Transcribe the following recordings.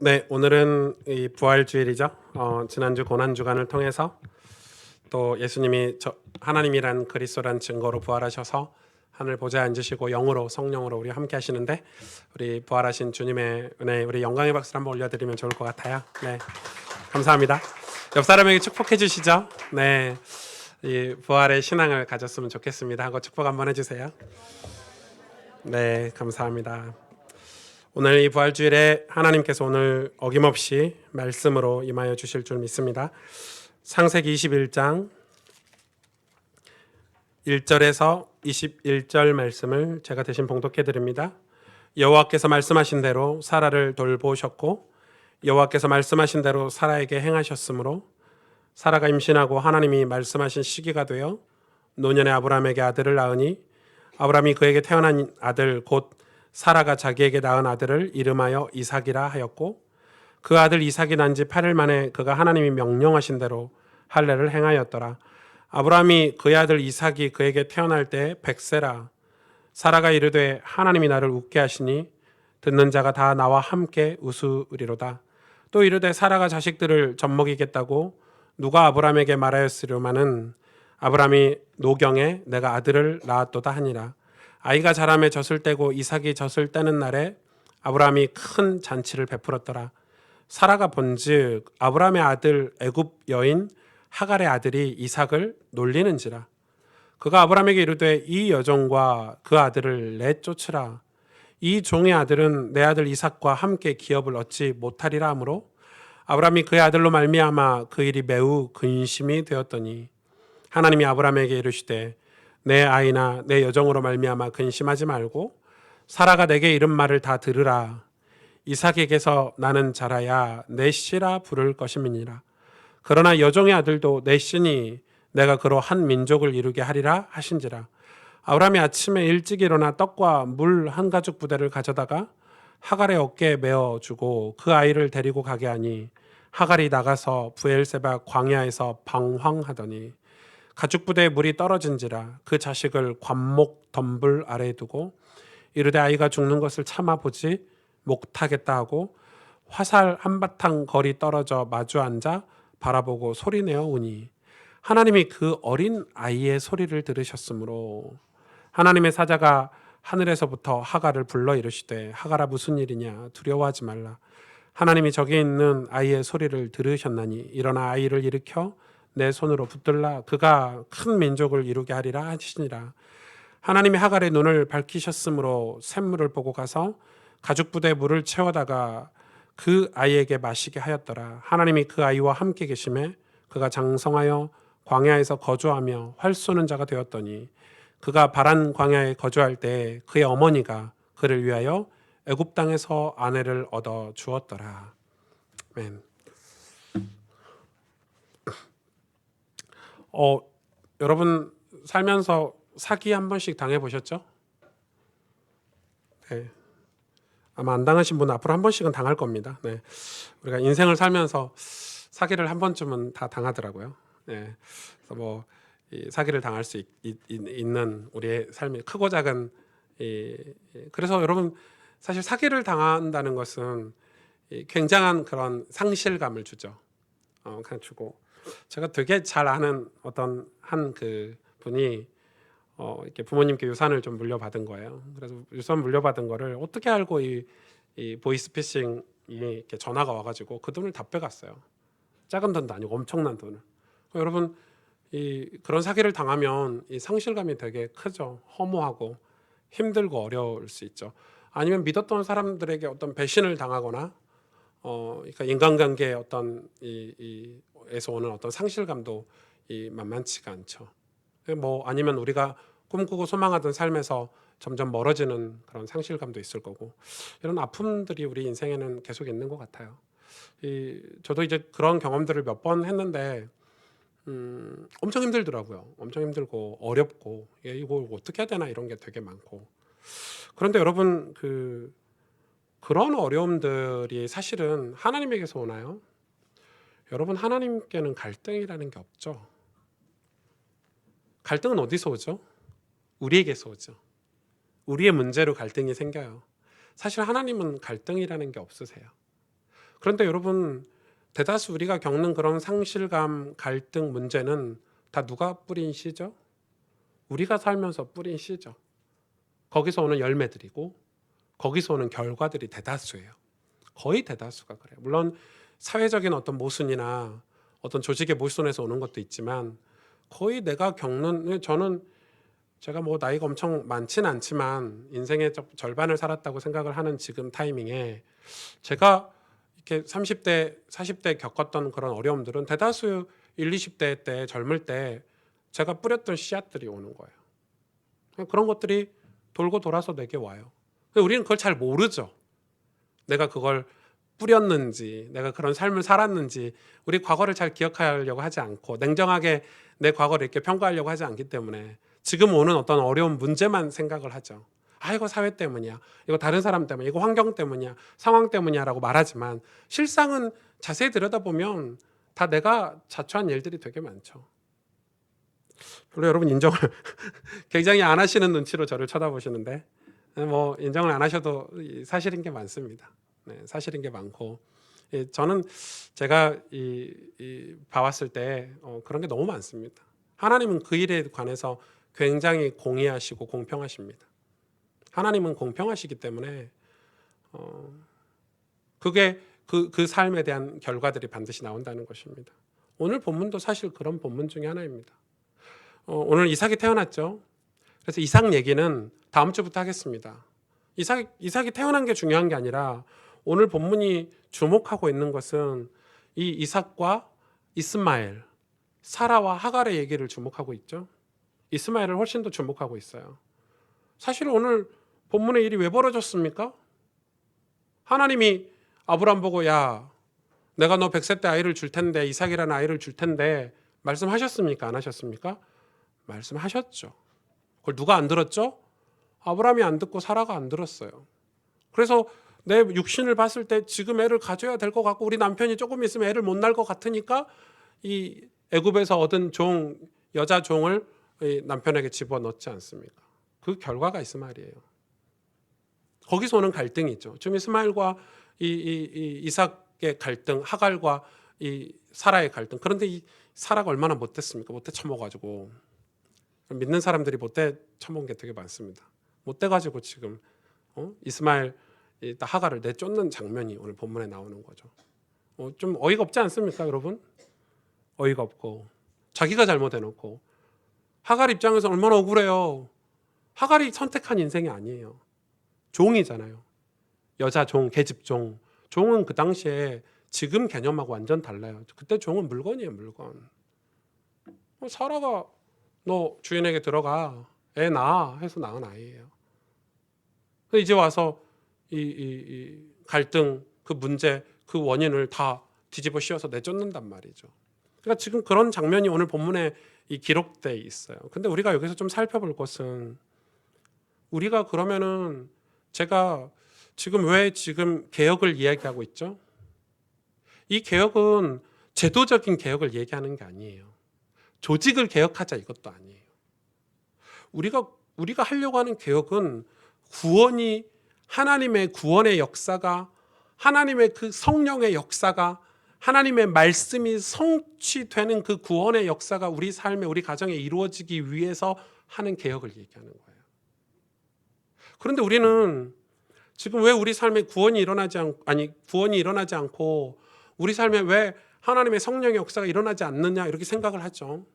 네, 오늘은 이 부활주일이죠. 지난주 고난주간을 통해서 또 예수님이 하나님이란 그리스도란 증거로 부활하셔서 하늘 보좌에 앉으시고 영으로 성령으로 우리 함께 하시는데, 우리 부활하신 주님의 은혜, 우리 영광의 박수를 한번 올려드리면 좋을 것 같아요. 네, 감사합니다. 옆 사람에게 축복해 주시죠. 네, 이 부활의 신앙을 가졌으면 좋겠습니다 하고 축복 한번 해주세요. 네, 감사합니다. 오늘 이 부활주일에 하나님께서 오늘 어김없이 말씀으로 임하여 주실 줄 믿습니다. 창세기 21장 1절에서 21절 말씀을 제가 대신 봉독해 드립니다. 여호와께서 말씀하신 대로 사라를 돌보셨고 여호와께서 말씀하신 대로 사라에게 행하셨으므로 사라가 임신하고 하나님이 말씀하신 시기가 되어 노년에 아브라함에게 아들을 낳으니 아브라함이 그에게 태어난 아들 곧 사라가 자기에게 낳은 아들을 이름하여 이삭이라 하였고 그 아들 이삭이 난 지 8일 만에 그가 하나님이 명령하신 대로 할례를 행하였더라. 아브라함이 그의 아들 이삭이 그에게 태어날 때 100세라. 사라가 이르되 하나님이 나를 웃게 하시니 듣는 자가 다 나와 함께 웃으리로다. 또 이르되 사라가 자식들을 젖먹이겠다고 누가 아브라함에게 말하였으려마는 아브라함이 노경에 내가 아들을 낳았도다 하니라. 아이가 자라매 젖을 떼고 이삭이 젖을 떼는 날에 아브라함이 큰 잔치를 베풀었더라. 사라가 본즉 아브라함의 아들 애굽 여인 하갈의 아들이 이삭을 놀리는지라. 그가 아브라함에게 이르되 이 여종과 그 아들을 내쫓으라. 이 종의 아들은 내 아들 이삭과 함께 기업을 얻지 못하리라 하므로 아브라함이 그의 아들로 말미암아 그 일이 매우 근심이 되었더니 하나님이 아브라함에게 이르시되 내 아이나 내 여종으로 말미암아 근심하지 말고 사라가 내게 이른 말을 다 들으라. 이삭에게서 나는 자라야 내 씨라 부를 것임이니라. 그러나 여종의 아들도 내 씨니 내가 그로 한 민족을 이루게 하리라 하신지라. 아브라함이 아침에 일찍 일어나 떡과 물 한 가죽 부대를 가져다가 하갈의 어깨에 메어주고 그 아이를 데리고 가게 하니 하갈이 나가서 브엘세바 광야에서 방황하더니 가죽 부대에 물이 떨어진지라. 그 자식을 관목 덤불 아래에 두고 이르되 아이가 죽는 것을 참아보지 못하겠다 하고 화살 한바탕 거리 떨어져 마주 앉아 바라보고 소리내어 우니 하나님이 그 어린 아이의 소리를 들으셨으므로 하나님의 사자가 하늘에서부터 하갈을 불러 이르시되 하갈아 무슨 일이냐 두려워하지 말라. 하나님이 저기 있는 아이의 소리를 들으셨나니 일어나 아이를 일으켜 내 손으로 붙들라. 그가 큰 민족을 이루게 하리라 하시니라. 하나님이 하갈의 눈을 밝히셨으므로 샘물을 보고 가서 가죽 부대에 물을 채워다가 그 아이에게 마시게 하였더라. 하나님이 그 아이와 함께 계심에 그가 장성하여 광야에서 거주하며 활 쏘는 자가 되었더니 그가 바란 광야에 거주할 때 그의 어머니가 그를 위하여 애굽 땅에서 아내를 얻어 주었더라. 아멘. 여러분 살면서 사기 한 번씩 당해보셨죠? 네. 아마 안 당하신 분은 앞으로 한 번씩은 당할 겁니다. 네. 우리가 인생을 살면서 사기를 한 번쯤은 다 당하더라고요. 네. 그래서 이 사기를 당할 수 있는 우리의 삶이 크고 작은 그래서 여러분 사실 사기를 당한다는 것은 굉장한 그런 상실감을 주죠. 그냥 주고 제가 되게 잘 아는 어떤 한 그 분이 이렇게 부모님께 유산을 좀 물려받은 거예요. 그래서 유산 물려받은 거를 어떻게 알고 이 보이스피싱이 이렇게 전화가 와가지고 그 돈을 다 빼갔어요. 작은 돈도 아니고 엄청난 돈을. 여러분 그런 사기를 당하면 이 상실감이 되게 크죠. 허무하고 힘들고 어려울 수 있죠. 아니면 믿었던 사람들에게 어떤 배신을 당하거나 그러니까 인간관계의 어떤 에서 오는 어떤 상실감도 만만치가 않죠. 아니면 우리가 꿈꾸고 소망하던 삶에서 점점 멀어지는 그런 상실감도 있을 거고 이런 아픔들이 우리 인생에는 계속 있는 것 같아요. 저도 이제 그런 경험들을 몇 번 했는데 엄청 힘들더라고요. 엄청 힘들고 어렵고 이거 어떻게 해야 되나 이런 게 되게 많고 그런데 여러분 그런 어려움들이 사실은 하나님에게서 오나요? 여러분 하나님께는 갈등이라는 게 없죠. 갈등은 어디서 오죠? 우리에게서 오죠. 우리의 문제로 갈등이 생겨요. 사실 하나님은 갈등이라는 게 없으세요. 그런데 여러분, 대다수 우리가 겪는 그런 상실감, 갈등, 문제는 다 누가 뿌린 씨죠? 우리가 살면서 뿌린 씨죠. 거기서 오는 열매들이고 거기서 오는 결과들이 대다수예요. 거의 대다수가 그래요. 물론 사회적인 어떤 모순이나 어떤 조직의 모순에서 오는 것도 있지만 거의 내가 겪는, 저는 제가 뭐 나이가 엄청 많진 않지만 인생의 절반을 살았다고 생각을 하는 지금 타이밍에 제가 이렇게 30대, 40대 겪었던 그런 어려움들은 대다수 1, 20대 때 젊을 때 제가 뿌렸던 씨앗들이 오는 거예요. 그런 것들이 돌고 돌아서 내게 와요. 근데 우리는 그걸 잘 모르죠. 내가 그걸 뿌렸는지, 내가 그런 삶을 살았는지, 우리 과거를 잘 기억하려고 하지 않고 냉정하게 내 과거를 이렇게 평가하려고 하지 않기 때문에 지금 오는 어떤 어려운 문제만 생각을 하죠. 아, 이거 사회 때문이야, 이거 다른 사람 때문이야, 이거 환경 때문이야, 상황 때문이야 라고 말하지만 실상은 자세히 들여다보면 다 내가 자초한 일들이 되게 많죠. 별로 여러분 인정을 굉장히 안 하시는 눈치로 저를 쳐다보시는데 뭐 인정을 안 하셔도 사실인 게 많습니다. 네, 사실인 게 많고 저는 제가 봐왔을 때 그런 게 너무 많습니다. 하나님은 그 일에 관해서 굉장히 공의하시고 공평하십니다. 하나님은 공평하시기 때문에 그게 그 삶에 대한 결과들이 반드시 나온다는 것입니다. 오늘 본문도 사실 그런 본문 중에 하나입니다. 오늘 이삭이 태어났죠. 그래서 이삭 얘기는 다음 주부터 하겠습니다. 이삭이 태어난 게 중요한 게 아니라 오늘 본문이 주목하고 있는 것은 이 이삭과 이스마엘, 사라와 하갈의 얘기를 주목하고 있죠. 이스마엘을 훨씬 더 주목하고 있어요. 사실 오늘 본문의 일이 왜 벌어졌습니까? 하나님이 아브람 보고 야, 내가 너 100세 때 아이를 줄 텐데, 이삭이라는 아이를 줄 텐데 말씀하셨습니까? 안 하셨습니까? 말씀하셨죠. 그걸 누가 안 들었죠? 아브라함이 안 듣고 사라가 안 들었어요. 그래서 내 육신을 봤을 때 지금 애를 가져야 될 것 같고 우리 남편이 조금 있으면 애를 못 낳을 것 같으니까 이 애굽에서 얻은 종, 여자 종을 남편에게 집어넣지 않습니까? 그 결과가 이스마엘이에요. 거기서 오는 갈등이죠. 지금 이스마엘과 이삭의 갈등, 하갈과 이 사라의 갈등. 그런데 이 사라가 얼마나 못됐습니까? 못돼 처먹어가지고 믿는 사람들이 못돼 처먹은 게 되게 많습니다. 못돼가지고 지금 이스마엘 하갈을 내쫓는 장면이 오늘 본문에 나오는 거죠. 좀 어이가 없지 않습니까, 여러분? 어이가 없고 자기가 잘못해놓고 하갈 입장에서 얼마나 억울해요. 하갈이 선택한 인생이 아니에요. 종이잖아요. 여자 종, 계집종. 종은 그 당시에 지금 개념하고 완전 달라요. 그때 종은 물건이에요, 물건. 사라가 너 주인에게 들어가, 애 낳아 해서 낳은 아이예요. 근데 이제 와서 이 갈등, 그 문제, 그 원인을 다 뒤집어 씌워서 내쫓는단 말이죠. 그러니까 지금 그런 장면이 오늘 본문에 기록돼 있어요. 근데 우리가 여기서 좀 살펴볼 것은 우리가 그러면은 제가 지금 왜 지금 개혁을 이야기하고 있죠? 이 개혁은 제도적인 개혁을 얘기하는 게 아니에요. 조직을 개혁하자 이것도 아니에요. 우리가 하려고 하는 개혁은 구원이 하나님의 구원의 역사가 하나님의 그 성령의 역사가 하나님의 말씀이 성취되는 그 구원의 역사가 우리 삶에 우리 가정에 이루어지기 위해서 하는 개혁을 얘기하는 거예요. 그런데 우리는 지금 왜 우리 삶에 구원이 일어나지 않고 우리 삶에 왜 하나님의 성령의 역사가 일어나지 않느냐 이렇게 생각을 하죠.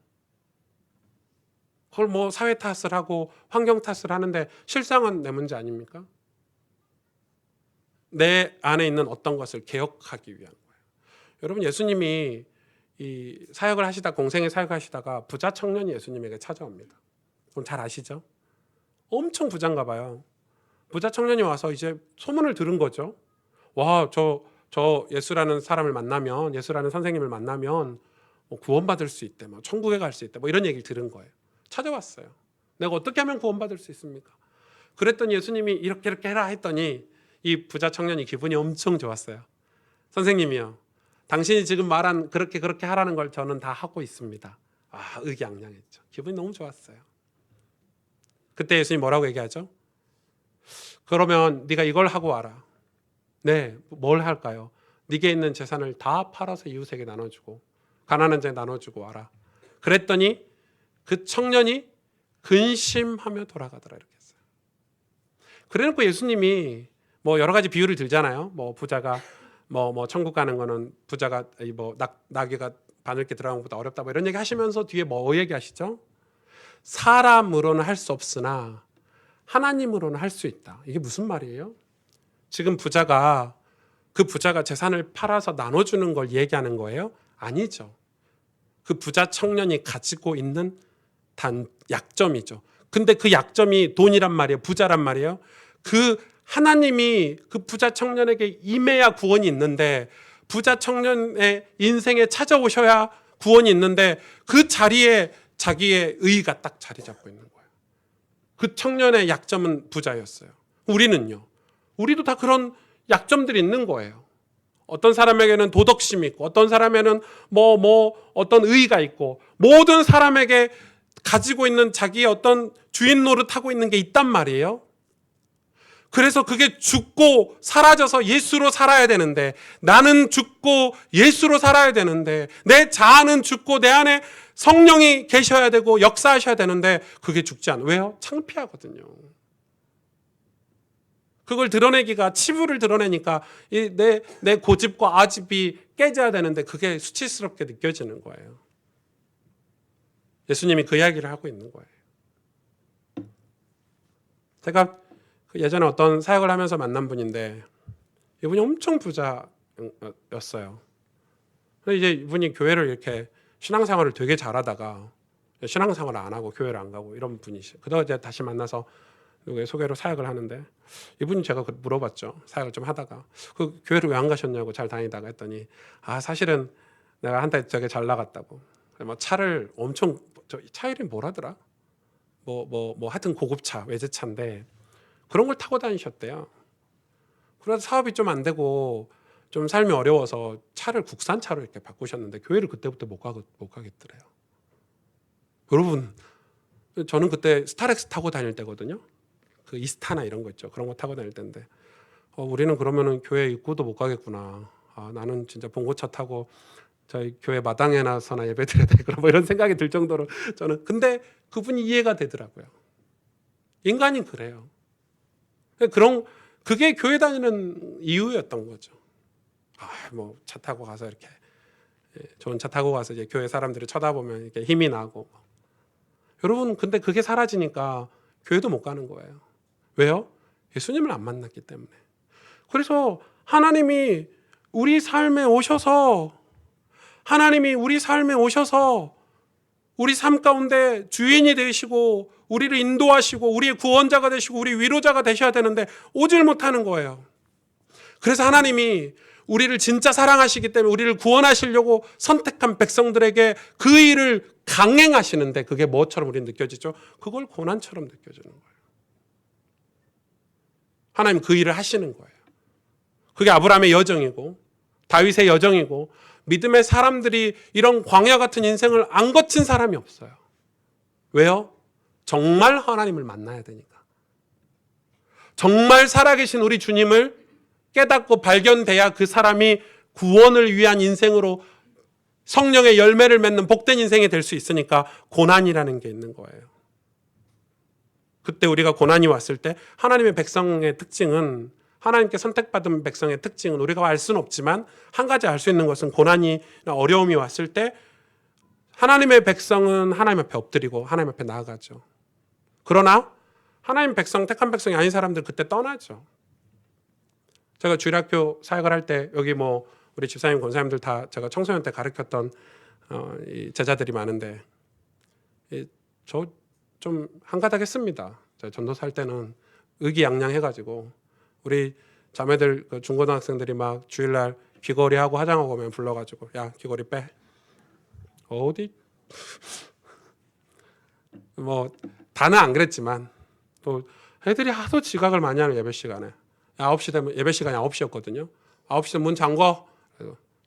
그걸 뭐 사회 탓을 하고 환경 탓을 하는데 실상은 내 문제 아닙니까? 내 안에 있는 어떤 것을 개혁하기 위한 거예요. 여러분, 예수님이 이 사역을 하시다 공생의 사역을 하시다가 부자 청년이 예수님에게 찾아옵니다. 그럼 잘 아시죠? 엄청 부자인가 봐요. 부자 청년이 와서 이제 소문을 들은 거죠. 와, 저 예수라는 사람을 만나면, 예수라는 선생님을 만나면 구원받을 수 있대, 뭐 천국에 갈 수 있대, 뭐 이런 얘기를 들은 거예요. 찾아왔어요. 내가 어떻게 하면 구원받을 수 있습니까? 그랬더니 예수님이 이렇게 해라 했더니 이 부자 청년이 기분이 엄청 좋았어요. 선생님이요, 당신이 지금 말한 그렇게 하라는 걸 저는 다 하고 있습니다. 의기양양했죠. 기분이 너무 좋았어요. 그때 예수님 뭐라고 얘기하죠? 그러면 네가 이걸 하고 와라. 네, 뭘 할까요? 네게 있는 재산을 다 팔아서 이웃에게 나눠주고 가난한 자에 나눠주고 와라. 그랬더니 그 청년이 근심하며 돌아가더라 이렇게 했어요. 그래놓고 예수님이 뭐 여러 가지 비유를 들잖아요. 뭐 부자가 뭐 천국 가는 거는 부자가 뭐 나귀가 바늘게 들어가는 것보다 어렵다 뭐 이런 얘기 하시면서 뒤에 뭐 얘기하시죠? 사람으로는 할 수 없으나 하나님으로는 할 수 있다. 이게 무슨 말이에요? 지금 그 부자가 재산을 팔아서 나눠주는 걸 얘기하는 거예요? 아니죠. 그 부자 청년이 가지고 있는 약점이죠. 근데 그 약점이 돈이란 말이에요. 부자란 말이에요. 그 하나님이 그 부자 청년에게 임해야 구원이 있는데 부자 청년의 인생에 찾아오셔야 구원이 있는데 그 자리에 자기의 의의가 딱 자리 잡고 있는 거예요. 그 청년의 약점은 부자였어요. 우리는요. 우리도 다 그런 약점들이 있는 거예요. 어떤 사람에게는 도덕심이 있고 어떤 사람에는 어떤 의의가 있고 모든 사람에게 가지고 있는 자기의 어떤 주인 노릇하고 있는 게 있단 말이에요. 그래서 그게 죽고 사라져서 예수로 살아야 되는데 나는 죽고 예수로 살아야 되는데 내 자아는 죽고 내 안에 성령이 계셔야 되고 역사하셔야 되는데 그게 죽지 않아요. 왜요? 창피하거든요. 그걸 드러내기가 치부를 드러내니까 내 고집과 아집이 깨져야 되는데 그게 수치스럽게 느껴지는 거예요. 예수님이 그 이야기를 하고 있는 거예요. 제가 예전에 어떤 사역을 하면서 만난 분인데 이분이 엄청 부자였어요. 근데 이제 이분이 교회를 이렇게 신앙생활을 되게 잘하다가 신앙생활을 안 하고 교회를 안 가고 이런 분이시죠. 그러다 이제 다시 만나서 누구의 소개로 사역을 하는데 이분이 제가 물어봤죠. 사역을 좀 하다가 그 교회를 왜 안 가셨냐고 잘 다니다가 했더니 사실은 내가 한때 되게 잘 나갔다고 뭐 차를 엄청 차 이름이 뭐라더라? 하여튼 고급차 외제차인데 그런 걸 타고 다니셨대요. 그래서 사업이 좀 안 되고 좀 삶이 어려워서 차를 국산차로 이렇게 바꾸셨는데 교회를 그때부터 못 가겠더래요. 여러분, 저는 그때 스타렉스 타고 다닐 때거든요. 그 이스타나 이런 거 있죠. 그런 거 타고 다닐 때인데 우리는 그러면은 교회 입구도 못 가겠구나. 나는 진짜 봉고차 타고 저희 교회 마당에 나서나 예배드려야 되겠구나. 이런 생각이 들 정도로 저는 근데 그분이 이해가 되더라고요. 인간이 그래요. 그게 교회 다니는 이유였던 거죠. 차 타고 가서 이렇게 좋은 차 타고 가서 이제 교회 사람들이 쳐다보면 이렇게 힘이 나고. 여러분, 근데 그게 사라지니까 교회도 못 가는 거예요. 왜요? 예수님을 안 만났기 때문에. 그래서 하나님이 우리 삶에 오셔서 우리 삶 가운데 주인이 되시고 우리를 인도하시고 우리의 구원자가 되시고 우리 위로자가 되셔야 되는데 오질 못하는 거예요. 그래서 하나님이 우리를 진짜 사랑하시기 때문에 우리를 구원하시려고 선택한 백성들에게 그 일을 강행하시는데 그게 뭐처럼 우리는 느껴지죠? 그걸 고난처럼 느껴지는 거예요. 하나님 그 일을 하시는 거예요. 그게 아브라함의 여정이고 다윗의 여정이고 믿음의 사람들이 이런 광야 같은 인생을 안 거친 사람이 없어요. 왜요? 정말 하나님을 만나야 되니까. 정말 살아계신 우리 주님을 깨닫고 발견돼야 그 사람이 구원을 위한 인생으로 성령의 열매를 맺는 복된 인생이 될 수 있으니까 고난이라는 게 있는 거예요. 그때 우리가 고난이 왔을 때 하나님의 백성의 특징은 하나님께 선택받은 백성의 특징은 우리가 알 수는 없지만 한 가지 알 수 있는 것은 고난이나 어려움이 왔을 때 하나님의 백성은 하나님 앞에 엎드리고 하나님 앞에 나아가죠. 그러나 하나님 백성, 택한 백성이 아닌 사람들 그때 떠나죠. 제가 주일학교 사역을 할 때 여기 우리 집사님, 권사님들 다 제가 청소년 때 가르쳤던 이 제자들이 많은데 저 좀 한가닥했습니다. 제가 전도사 할 때는 의기양양해가지고 우리 자매들 중고등학생들이 막 주일날 귀걸이 하고 화장하고 오면 불러가지고 야 귀걸이 빼. 어디 다는 안 그랬지만 또 애들이 하도 지각을 많이 하는 예배 시간에 9시 되면 예배 시간이 9시였거든요. 9시 되면 문 잠궈.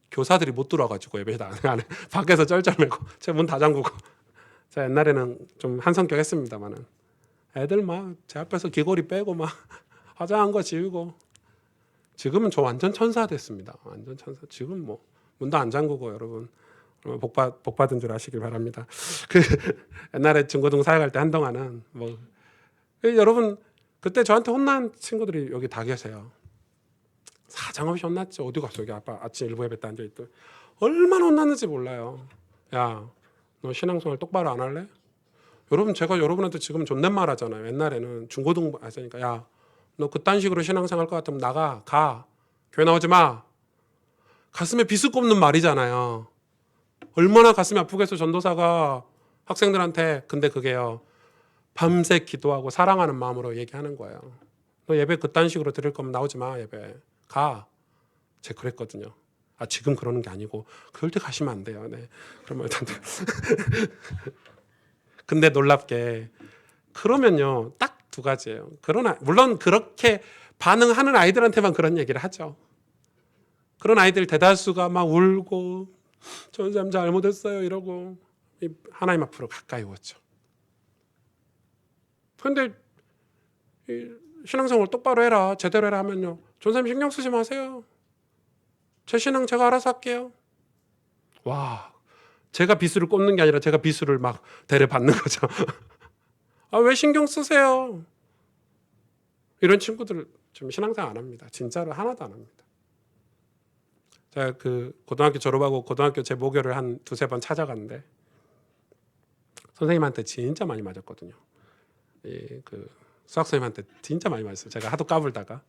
교사들이 못 들어와가지고 예배 안에 밖에서 쩔쩔매고 제가 문 다 잠그고 제가 옛날에는 좀 한성격 했습니다만은 애들 막 제 앞에서 귀걸이 빼고 막 화장한 거 지우고 지금은 저 완전 천사 됐습니다. 완전 천사. 지금 뭐 문도 안 잠그고 여러분 복 받은 줄 아시길 바랍니다. 그 옛날에 중고등 사역할 때 한동안은 뭐 여러분 그때 저한테 혼난 친구들이 여기 다 계세요. 사정없이 혼났죠. 어디 갔어? 여기 아침 일부 예배 때 앉아 있더. 얼마나 혼났는지 몰라요. 야, 너 신앙생활 똑바로 안 할래? 여러분 제가 여러분한테 지금 존댓말 하잖아요. 옛날에는 중고등 하니까 야, 너 그딴 식으로 신앙생활 할 것 같으면 가. 교회 나오지 마. 가슴에 비수 꼽는 말이잖아요. 얼마나 가슴이 아프겠어 전도사가 학생들한테. 근데 그게요. 밤새 기도하고 사랑하는 마음으로 얘기하는 거예요. 너 예배 그딴 식으로 드릴 거면 나오지 마. 예배 가. 제가 그랬거든요. 지금 그러는 게 아니고 그럴 때 가시면 안 돼요. 네. 그러면 일단 근데 놀랍게 그러면요 딱 두 가지예요. 그러나 물론 그렇게 반응하는 아이들한테만 그런 얘기를 하죠. 그런 아이들 대다수가 막 울고 저는 참 잘못했어요 이러고 하나님 앞으로 가까이 오죠. 그런데 신앙생활 똑바로 해라 제대로 해라 하면요 전사님 신경 쓰지 마세요. 제 신앙 제가 알아서 할게요. 와, 제가 비수를 꼽는 게 아니라 제가 비수를 막 대를 받는 거죠. 왜 신경 쓰세요? 이런 친구들 좀 신앙생활 안 합니다. 진짜로 하나도 안 합니다. 제가 그 고등학교 졸업하고 고등학교 제 모교를 한 두세 번 찾아갔는데 선생님한테 진짜 많이 맞았거든요. 그 수학 선생님한테 진짜 많이 맞았어요. 제가 하도 까불다가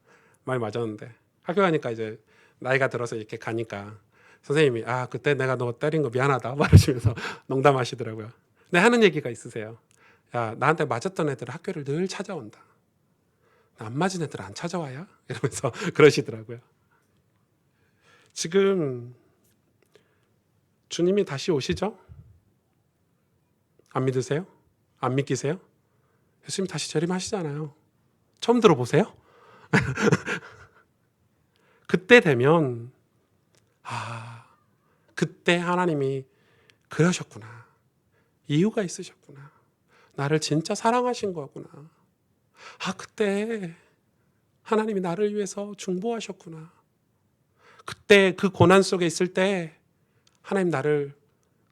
많이 맞았는데 학교 가니까 이제 나이가 들어서 이렇게 가니까 선생님이 그때 내가 너 때린 거 미안하다 말하시면서 농담하시더라고요. 근데 하는 얘기가 있으세요. 야, 나한테 맞았던 애들 학교를 늘 찾아온다. 안 맞은 애들 안 찾아와야? 이러면서 그러시더라고요. 지금 주님이 다시 오시죠? 안 믿으세요? 안 믿기세요? 예수님 다시 재림하시잖아요. 처음 들어보세요? 그때 되면 그때 하나님이 그러셨구나. 이유가 있으셨구나. 나를 진짜 사랑하신 거구나. 그때 하나님이 나를 위해서 중보하셨구나. 그때 그 고난 속에 있을 때 하나님 나를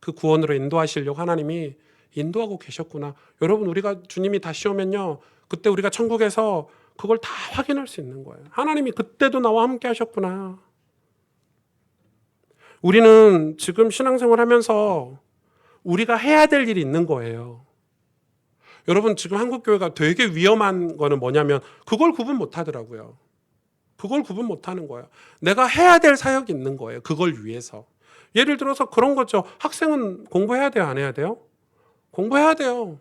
그 구원으로 인도하시려고 하나님이 인도하고 계셨구나. 여러분 우리가 주님이 다시 오면요 그때 우리가 천국에서 그걸 다 확인할 수 있는 거예요. 하나님이 그때도 나와 함께 하셨구나. 우리는 지금 신앙생활 하면서 우리가 해야 될 일이 있는 거예요. 여러분 지금 한국교회가 되게 위험한 거는 뭐냐면 그걸 구분 못 하더라고요. 그걸 구분 못 하는 거예요. 내가 해야 될 사역이 있는 거예요. 그걸 위해서. 예를 들어서 그런 거죠. 학생은 공부해야 돼요? 안 해야 돼요? 공부해야 돼요.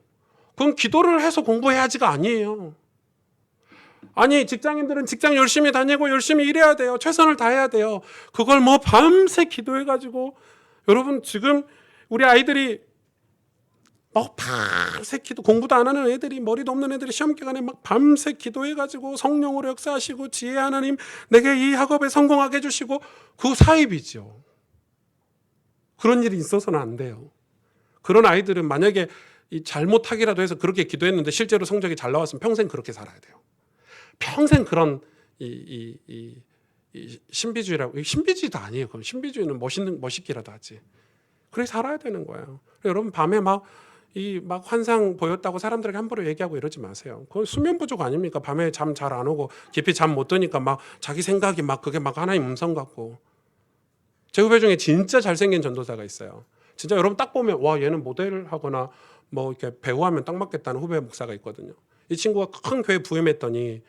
그럼 기도를 해서 공부해야지가 아니에요. 아니 직장인들은 직장 열심히 다니고 열심히 일해야 돼요. 최선을 다해야 돼요. 그걸 뭐 밤새 기도해가지고 여러분 지금 우리 아이들이 막 밤새 기도 공부도 안 하는 애들이 머리도 없는 애들이 시험 기간에 막 밤새 기도해가지고 성령으로 역사하시고 지혜 하나님 내게 이 학업에 성공하게 해주시고 그 사입이죠. 그런 일이 있어서는 안 돼요. 그런 아이들은 만약에 잘못하기라도 해서 그렇게 기도했는데 실제로 성적이 잘 나왔으면 평생 그렇게 살아야 돼요. 평생 그런 이 신비주의라고 신비주의도 아니에요. 그럼 신비주의는 멋있기라도 하지. 그렇게 살아야 되는 거예요. 여러분 밤에 막 환상 보였다고 사람들에게 함부로 얘기하고 이러지 마세요. 그건 수면 부족 아닙니까? 밤에 잠 잘 안 오고 깊이 잠 못 드니까 막 자기 생각이 막 그게 막 하나님 음성 같고. 제 후배 중에 진짜 잘생긴 전도사가 있어요. 진짜 여러분 딱 보면 와 얘는 모델하거나 뭐 이렇게 배우하면 딱 맞겠다는 후배 목사가 있거든요. 이 친구가 큰 교회 부임했더니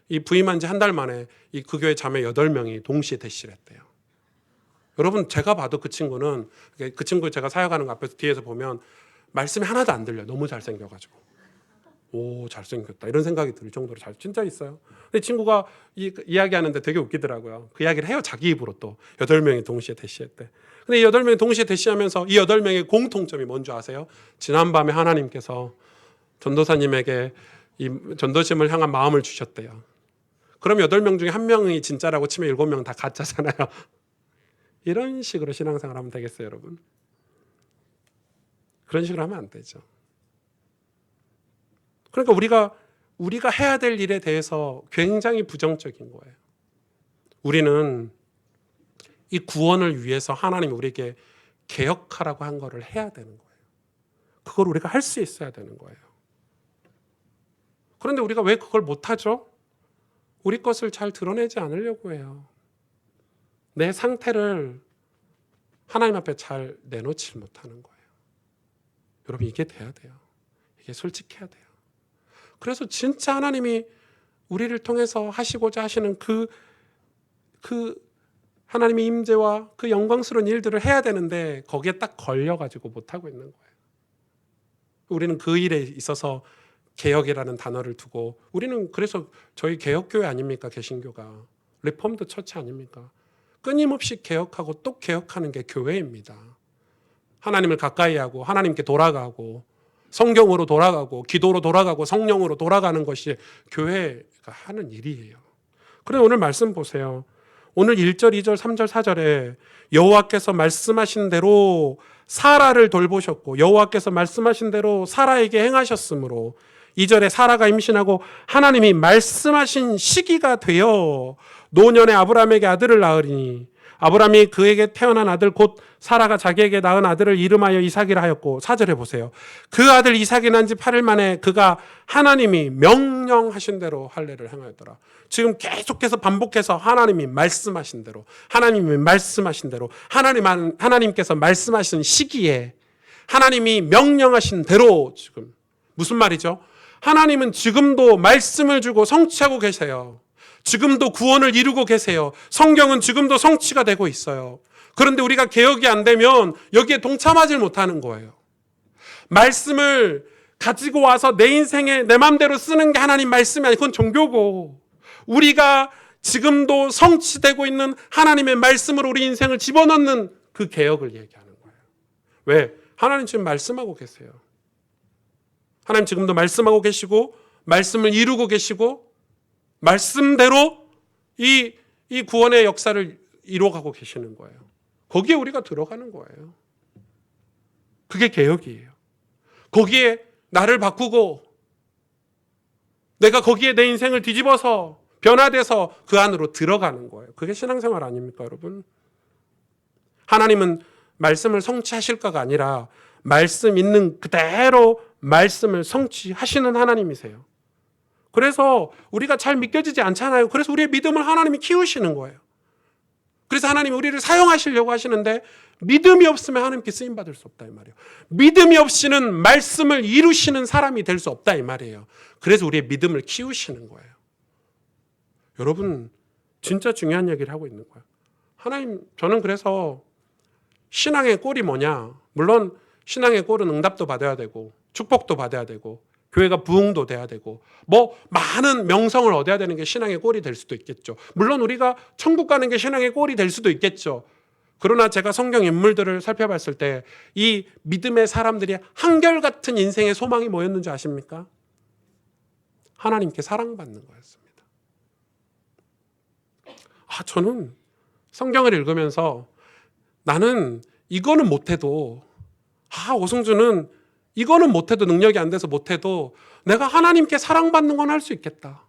이 부임한 지 한 달 만에 그 교회 자매 8명이 동시에 대시를 했대요. 여러분 제가 봐도 그 친구는 그 친구 제가 사역하는 거 앞에서 뒤에서 보면 말씀이 하나도 안 들려요. 너무 잘생겨가지고. 오 잘생겼다 이런 생각이 들 정도로 진짜 있어요. 근데 친구가 이야기하는데 되게 웃기더라고요. 그 이야기를 해요. 자기 입으로 또 8명이 동시에 대시했대. 근데 이 8명이 동시에 대시하면서 이 8명의 공통점이 뭔지 아세요? 지난밤에 하나님께서 전도사님에게 이 전도심을 향한 마음을 주셨대요. 그럼 8명 중에 1명이 진짜라고 치면 7명 다 가짜잖아요. 이런 식으로 신앙생활 하면 되겠어요, 여러분? 그런 식으로 하면 안 되죠. 그러니까 우리가 해야 될 일에 대해서 굉장히 부정적인 거예요. 우리는 이 구원을 위해서 하나님이 우리에게 개혁하라고 한 거를 해야 되는 거예요. 그걸 우리가 할 수 있어야 되는 거예요. 그런데 우리가 왜 그걸 못하죠? 우리 것을 잘 드러내지 않으려고 해요. 내 상태를 하나님 앞에 잘 내놓지 못하는 거예요. 여러분, 이게 돼야 돼요. 이게 솔직해야 돼요. 그래서 진짜 하나님이 우리를 통해서 하시고자 하시는 그 하나님의 임재와 그 영광스러운 일들을 해야 되는데 거기에 딱 걸려가지고 못하고 있는 거예요. 우리는 그 일에 있어서 개혁이라는 단어를 두고, 우리는 그래서 저희 개혁교회 아닙니까? 개신교가 리폼드 처치 아닙니까? 끊임없이 개혁하고 또 개혁하는 게 교회입니다. 하나님을 가까이 하고 하나님께 돌아가고 성경으로 돌아가고 기도로 돌아가고 성령으로 돌아가는 것이 교회가 하는 일이에요. 그래, 오늘 말씀 보세요. 오늘 1절, 2절, 3절, 4절에 여호와께서 말씀하신 대로 사라를 돌보셨고 여호와께서 말씀하신 대로 사라에게 행하셨으므로, 2절에 사라가 임신하고 하나님이 말씀하신 시기가 되어 노년에 아브라함에게 아들을 낳으리니 아브라함이 그에게 태어난 아들 곧 사라가 자기에게 낳은 아들을 이름하여 이삭이라 하였고, 4절에 보세요. 그 아들 이삭이 난 지 8일 만에 그가 하나님이 명령하신 대로 할례를 행하였더라. 지금 계속해서 반복해서 하나님이 말씀하신 대로, 하나님이 말씀하신 대로, 하나님께서 말씀하신 시기에 하나님이 명령하신 대로, 지금 무슨 말이죠? 하나님은 지금도 말씀을 주고 성취하고 계세요. 지금도 구원을 이루고 계세요. 성경은 지금도 성취가 되고 있어요. 그런데 우리가 개혁이 안 되면 여기에 동참하지 못하는 거예요. 말씀을 가지고 와서 내 인생에 내 마음대로 쓰는 게 하나님 말씀이 아니고 그건 종교고, 우리가 지금도 성취되고 있는 하나님의 말씀으로 우리 인생을 집어넣는 그 개혁을 얘기하는 거예요. 왜? 하나님 지금 말씀하고 계세요. 하나님 지금도 말씀하고 계시고 말씀을 이루고 계시고 말씀대로 이 구원의 역사를 이루어가고 계시는 거예요. 거기에 우리가 들어가는 거예요. 그게 개혁이에요. 거기에 나를 바꾸고 내가 거기에 내 인생을 뒤집어서 변화돼서 그 안으로 들어가는 거예요. 그게 신앙생활 아닙니까, 여러분? 하나님은 말씀을 성취하실까가 아니라 말씀 있는 그대로 말씀을 성취하시는 하나님이세요. 그래서 우리가 잘 믿겨지지 않잖아요. 그래서 우리의 믿음을 하나님이 키우시는 거예요. 그래서 하나님이 우리를 사용하시려고 하시는데, 믿음이 없으면 하나님께 쓰임받을 수 없다 이 말이에요. 믿음이 없이는 말씀을 이루시는 사람이 될 수 없다 이 말이에요. 그래서 우리의 믿음을 키우시는 거예요. 여러분, 진짜 중요한 얘기를 하고 있는 거예요. 하나님, 저는 그래서 신앙의 꼴이 뭐냐? 물론 신앙의 꼴은 응답도 받아야 되고 축복도 받아야 되고 교회가 부흥도 돼야 되고 뭐 많은 명성을 얻어야 되는 게 신앙의 꼴이 될 수도 있겠죠. 물론 우리가 천국 가는 게 신앙의 꼴이 될 수도 있겠죠. 그러나 제가 성경 인물들을 살펴봤을 때 이 믿음의 사람들이 한결같은 인생의 소망이 뭐였는지 아십니까? 하나님께 사랑받는 거였습니다. 저는 성경을 읽으면서 나는 이거는 못해도, 오승준은 이거는 못해도, 능력이 안 돼서 못해도 내가 하나님께 사랑받는 건 할 수 있겠다.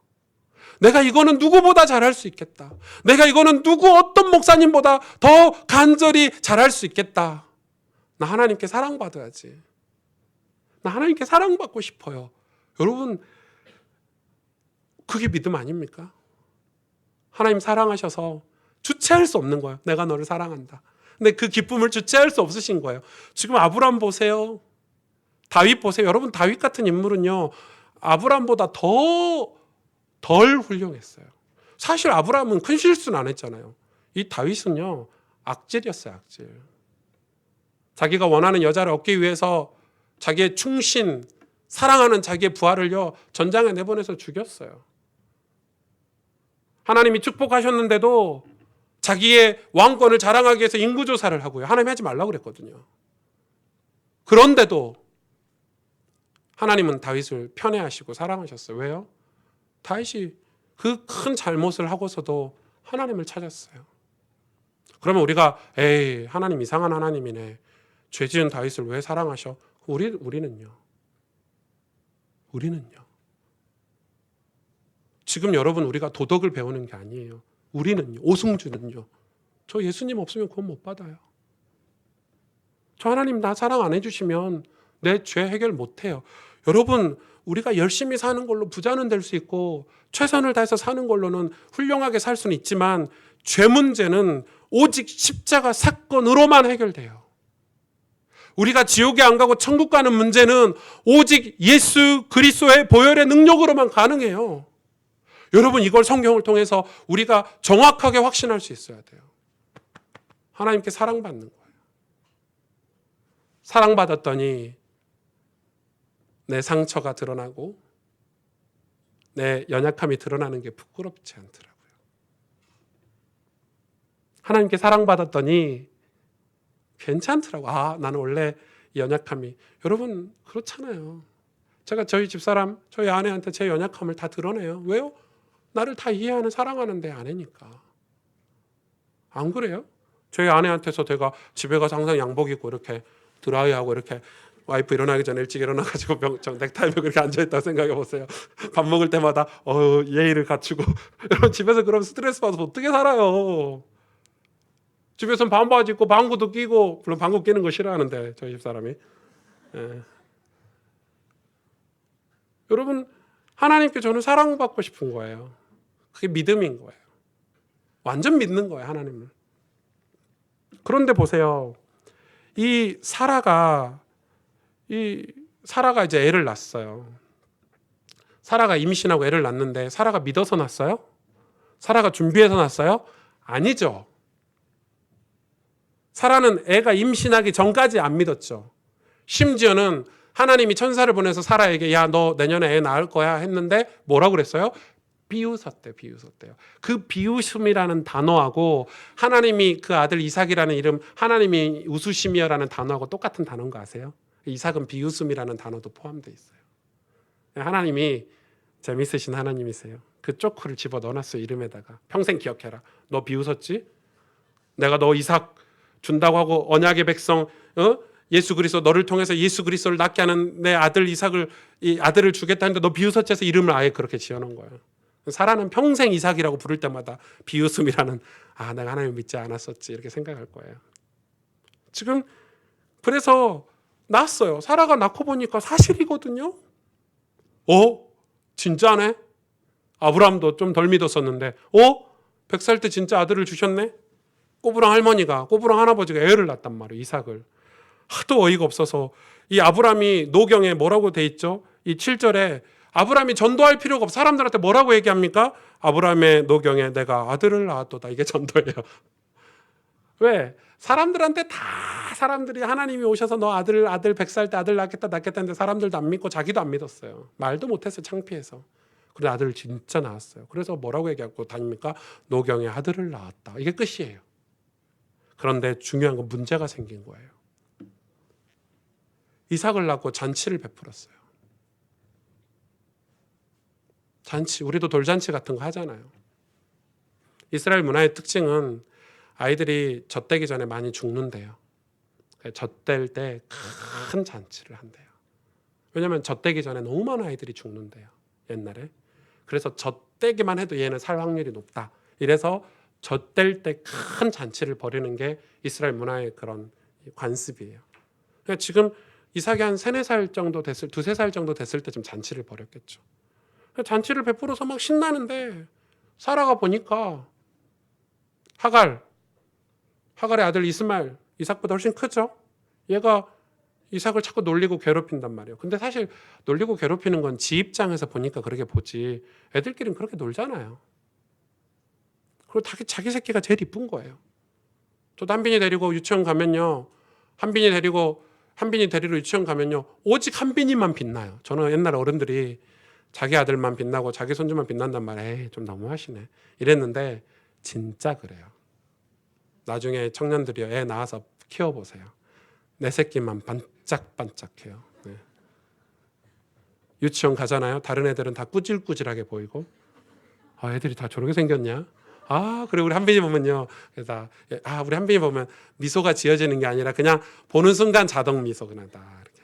내가 이거는 누구보다 잘할 수 있겠다. 내가 이거는 어떤 목사님보다 더 간절히 잘할 수 있겠다. 나 하나님께 사랑받아야지. 나 하나님께 사랑받고 싶어요. 여러분, 그게 믿음 아닙니까? 하나님 사랑하셔서 주체할 수 없는 거예요. 내가 너를 사랑한다. 근데 그 기쁨을 주체할 수 없으신 거예요. 지금 아브라함 보세요. 다윗 보세요. 여러분, 다윗 같은 인물은요, 아브라함보다 덜 훌륭했어요. 사실 아브라함은 큰 실수는 안 했잖아요. 이 다윗은요, 악질이었어요, 악질. 자기가 원하는 여자를 얻기 위해서 자기의 충신, 사랑하는 자기의 부하를요, 전장에 내보내서 죽였어요. 하나님이 축복하셨는데도 자기의 왕권을 자랑하기 위해서 인구조사를 하고요. 하나님이 하지 말라고 그랬거든요. 그런데도 하나님은 다윗을 편애하시고 사랑하셨어요. 왜요? 다윗이 그 큰 잘못을 하고서도 하나님을 찾았어요. 그러면 우리가 하나님 이상한 하나님이네. 죄 지은 다윗을 왜 사랑하셔? 우리는요. 지금 여러분, 우리가 도덕을 배우는 게 아니에요. 우리는요, 오승주는요, 저 예수님 없으면 구원 못 받아요. 저 하나님 나 사랑 안 해주시면 내 죄 해결 못 해요. 여러분, 우리가 열심히 사는 걸로 부자는 될 수 있고 최선을 다해서 사는 걸로는 훌륭하게 살 수는 있지만 죄 문제는 오직 십자가 사건으로만 해결돼요. 우리가 지옥에 안 가고 천국 가는 문제는 오직 예수 그리스도의 보혈의 능력으로만 가능해요. 여러분, 이걸 성경을 통해서 우리가 정확하게 확신할 수 있어야 돼요. 하나님께 사랑받는 거예요. 사랑받았더니 내 상처가 드러나고 내 연약함이 드러나는 게 부끄럽지 않더라고요. 하나님께 사랑받았더니 괜찮더라고. 아, 나는 원래 연약함이. 여러분, 그렇잖아요. 제가 저희 집사람, 저희 아내한테 제 연약함을 다 드러내요. 왜요? 나를 다 이해하는, 사랑하는 내 아내니까. 안 그래요? 저희 아내한테서 제가 집에 가서 항상 양복 입고 이렇게 드라이하고 이렇게 와이프 일어나기 전에 일찍 일어나가지고 넥타이 메고 이렇게 앉아있다고 생각해 보세요. 밥 먹을 때마다 예의를 갖추고. 여러분, 집에서 그럼 스트레스 받아서 어떻게 살아요? 집에서는 반바지 입고 방구도 끼고, 물론 방구 끼는 거 싫어하는데 저희 집사람이. 예. 여러분, 하나님께 저는 사랑받고 싶은 거예요. 그게 믿음인 거예요. 완전 믿는 거예요, 하나님을. 그런데 보세요. 이 사라가 이제 애를 낳았어요. 사라가 임신하고 애를 낳는데 사라가 믿어서 낳았어요? 사라가 준비해서 낳았어요? 아니죠. 사라는 애가 임신하기 전까지 안 믿었죠. 심지어는 하나님이 천사를 보내서 사라에게 야, 너 내년에 애 낳을 거야 했는데 뭐라고 그랬어요? 비웃었대요. 그 비웃음이라는 단어하고 하나님이 그 아들 이삭이라는 이름, 하나님이 웃으심이여라는 단어하고 똑같은 단어인 거 아세요? 이삭은 비웃음이라는 단어도 포함되어 있어요. 하나님이 재밌으신 하나님이세요. 그 쪼크를 집어 넣어놨어요, 이름에다가. 평생 기억해라. 너 비웃었지? 내가 너 이삭 준다고 하고 언약의 백성, 예수 그리스도, 너를 통해서 예수 그리스도를 낳게 하는 내 아들 이삭을, 이 아들을 주겠다 했는데 너 비웃었지 해서 이름을 아예 그렇게 지어놓은 거예요. 사라는 평생 이삭이라고 부를 때마다 비웃음이라는, 내가 하나님 믿지 않았었지 이렇게 생각할 거예요. 지금 그래서 낳았어요. 사라가 낳고 보니까 사실이거든요. 진짜네? 아브라함도 좀 덜 믿었었는데 100살 때 진짜 아들을 주셨네? 꼬부랑 할머니가, 꼬부랑 할아버지가 애를 낳았단 말이에요. 이삭을. 하도 어이가 없어서 이 아브라함이 노경에 뭐라고 돼 있죠? 이 7절에 아브라함이 전도할 필요가 없어. 사람들한테 뭐라고 얘기합니까? 아브라함의 노경에 내가 아들을 낳았도다. 이게 전도예요. 왜? 사람들한테 다 사람들이 하나님이 오셔서 너 아들 100살 때 아들 낳겠다 했는데 사람들도 안 믿고 자기도 안 믿었어요. 말도 못했어요. 창피해서. 그런데 아들을 진짜 낳았어요. 그래서 뭐라고 얘기하고 다닙니까? 노경에 아들을 낳았다. 이게 끝이에요. 그런데 중요한 건 문제가 생긴 거예요. 이삭을 낳고 잔치를 베풀었어요. 잔치, 우리도 돌잔치 같은 거 하잖아요. 이스라엘 문화의 특징은 아이들이 젖되기 전에 많이 죽는데요. 젖될 때 큰 잔치를 한대요. 왜냐하면 젖되기 전에 너무 많은 아이들이 죽는데요. 옛날에. 그래서 젖되기만 해도 얘는 살 확률이 높다. 이래서 젖될 때 큰 잔치를 벌이는 게 이스라엘 문화의 그런 관습이에요. 그러니까 지금 이삭이 한 3-4살 정도 됐을, 2-3살 정도 됐을 때쯤 잔치를 벌였겠죠. 잔치를 베풀어서 막 신나는데 사라가 보니까 하갈의 아들 이스마엘, 이삭보다 훨씬 크죠. 얘가 이삭을 자꾸 놀리고 괴롭힌단 말이에요. 근데 사실 놀리고 괴롭히는 건 지 입장에서 보니까 그렇게 보지 애들끼리는 그렇게 놀잖아요. 그리고 자기 새끼가 제일 이쁜 거예요. 저도 한빈이 데리고 유치원 가면요. 한빈이 데리러 유치원 가면요. 오직 한빈이만 빛나요. 저는 옛날 어른들이 자기 아들만 빛나고 자기 손주만 빛난단 말에 좀 너무하시네 이랬는데 진짜 그래요. 나중에 청년들이 애 낳아서 키워보세요. 내 새끼만 반짝반짝해요. 네. 유치원 가잖아요. 다른 애들은 다 꾸질꾸질하게 보이고 애들이 다 저렇게 생겼냐? 그리고 우리 한빈이 보면요. 우리 한빈이 보면 미소가 지어지는 게 아니라 그냥 보는 순간 자동 미소 그냥 다 이렇게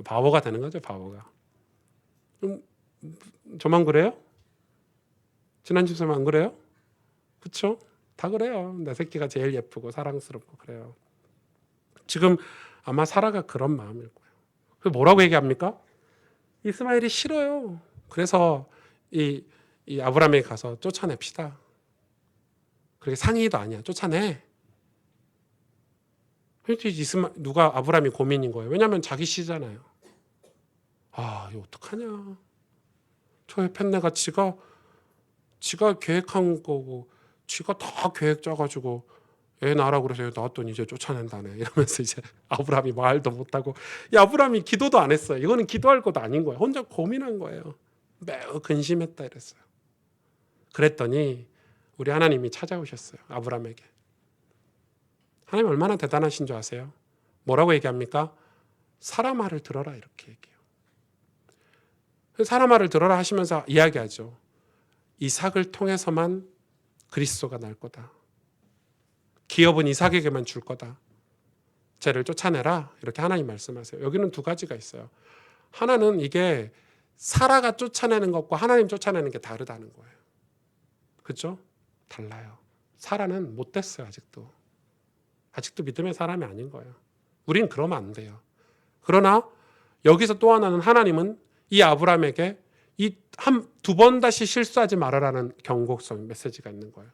바보가 되는 거죠. 바보가. 저만 그래요? 지난 집사람 안 그래요? 그렇죠? 다 그래요. 내 새끼가 제일 예쁘고 사랑스럽고 그래요. 지금 아마 사라가 그런 마음일 거예요. 그래서 뭐라고 얘기합니까? 이스마엘이 싫어요. 그래서 이 아브라함에게 가서 쫓아냅시다. 그게 상의도 아니야. 쫓아내. 누가 아브라함이 고민인 거예요. 왜냐하면 자기 씨잖아요. 아, 이거 어떡하냐. 저 펜네가 지가 계획한 거고, 지가 다 계획 짜가지고 애 낳으라고 그래서 애 낳았더니 이제 쫓아낸다네. 이러면서 이제 아브라함이 말도 못하고, 이 아브라함이 기도도 안 했어요. 이거는 기도할 것도 아닌 거예요. 혼자 고민한 거예요. 매우 근심했다 이랬어요. 그랬더니 우리 하나님이 찾아오셨어요. 아브라함에게. 하나님 얼마나 대단하신 줄 아세요? 뭐라고 얘기합니까? 사람 말을 들어라 이렇게 얘기해요. 사람 말을 들어라 하시면서 이야기하죠. 이삭을 통해서만 그리스도가 날 거다. 기업은 이삭에게만 줄 거다. 쟤를 쫓아내라 이렇게 하나님 말씀하세요. 여기는 두 가지가 있어요. 하나는 이게 사라가 쫓아내는 것과 하나님 쫓아내는 게 다르다는 거예요. 그렇죠? 달라요. 사라는 못 됐어요. 아직도 믿음의 사람이 아닌 거예요. 우린 그러면 안 돼요. 그러나 여기서 또 하나는 하나님은 이 아브라함에게 두 번 다시 실수하지 말아라는 경고성 메시지가 있는 거예요.